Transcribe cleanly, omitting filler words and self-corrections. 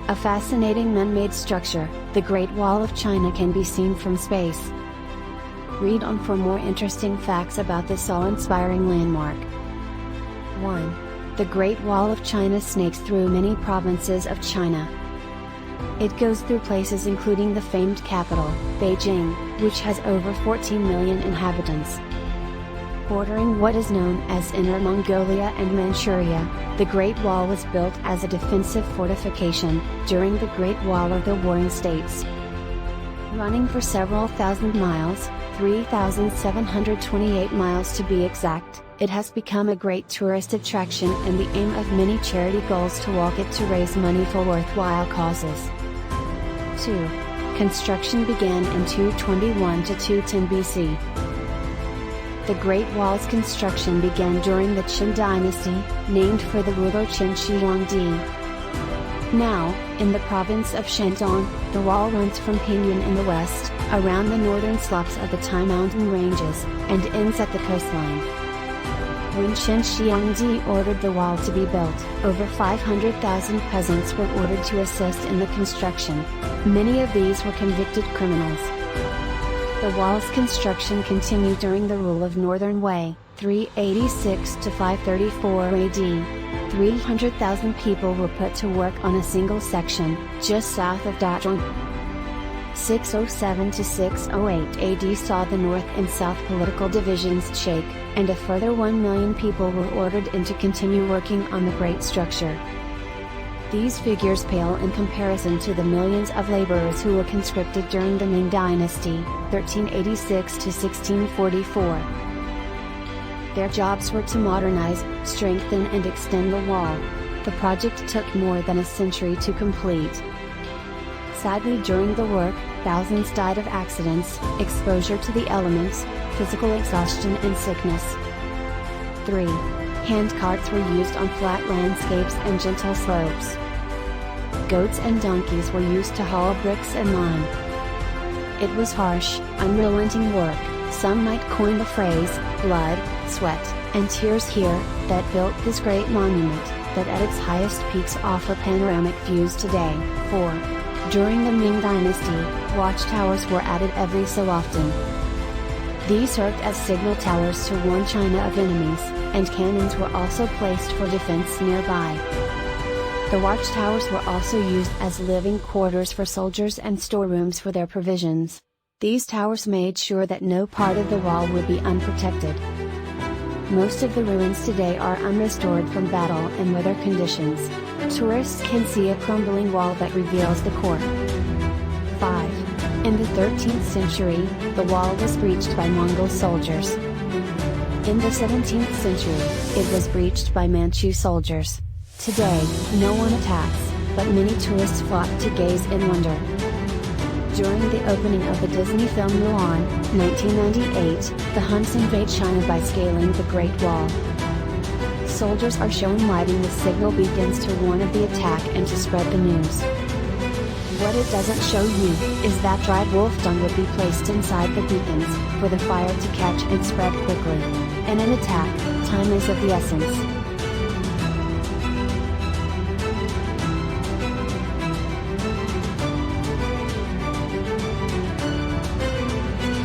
A fascinating man-made structure, the Great Wall of China can be seen from space. Read on for more interesting facts about this awe-inspiring landmark. 1. The Great Wall of China snakes through many provinces of China. It goes through places including the famed capital, Beijing, which has over 14 million inhabitants. Bordering what is known as Inner Mongolia and Manchuria, the Great Wall was built as a defensive fortification, during the Great Wall of the Warring States. Running for several thousand miles, 3,728 miles to be exact, it has become a great tourist attraction and the aim of many charity goals to walk it to raise money for worthwhile causes. 2. Construction began in 221 to 210 BC. The Great Wall's construction began during the Qin dynasty, named for the ruler Qin Shi Huangdi. Now, in the province of Shandong, the wall runs from Pinyin in the west, around the northern slopes of the Tai mountain ranges, and ends at the coastline. When Qin Shi Huangdi ordered the wall to be built, over 500,000 peasants were ordered to assist in the construction. Many of these were convicted criminals. The wall's construction continued during the rule of Northern Wei, 386 to 534 AD. 300,000 people were put to work on a single section, just south of Dazhong. 607 to 608 AD saw the north and south political divisions shake, and a further 1 million people were ordered in to continue working on the great structure. These figures pale in comparison to the millions of laborers who were conscripted during the Ming dynasty, 1386 to 1644. Their jobs were to modernize, strengthen and extend the wall. The project took more than a century to complete. Sadly, during the work, thousands died of accidents, exposure to the elements, physical exhaustion and sickness. 3. Handcarts were used on flat landscapes and gentle slopes. Goats and donkeys were used to haul bricks and lime. It was harsh, unrelenting work, some might coin the phrase, blood, sweat, and tears here, that built this great monument, that at its highest peaks offer panoramic views today. 4. During the Ming dynasty, watchtowers were added every so often. These served as signal towers to warn China of enemies, and cannons were also placed for defense nearby. The watchtowers were also used as living quarters for soldiers and storerooms for their provisions. These towers made sure that no part of the wall would be unprotected. Most of the ruins today are unrestored from battle and weather conditions. Tourists can see a crumbling wall that reveals the core. 5. In the 13th century, the wall was breached by Mongol soldiers. In the 17th century, it was breached by Manchu soldiers. Today, no one attacks, but many tourists flock to gaze in wonder. During the opening of the Disney film Mulan, 1998, the Huns invade China by scaling the Great Wall. Soldiers are shown lighting the signal beacons to warn of the attack and to spread the news. What it doesn't show you, is that dried wolf dung would be placed inside the beacons, for the fire to catch and spread quickly. In an attack, time is of the essence.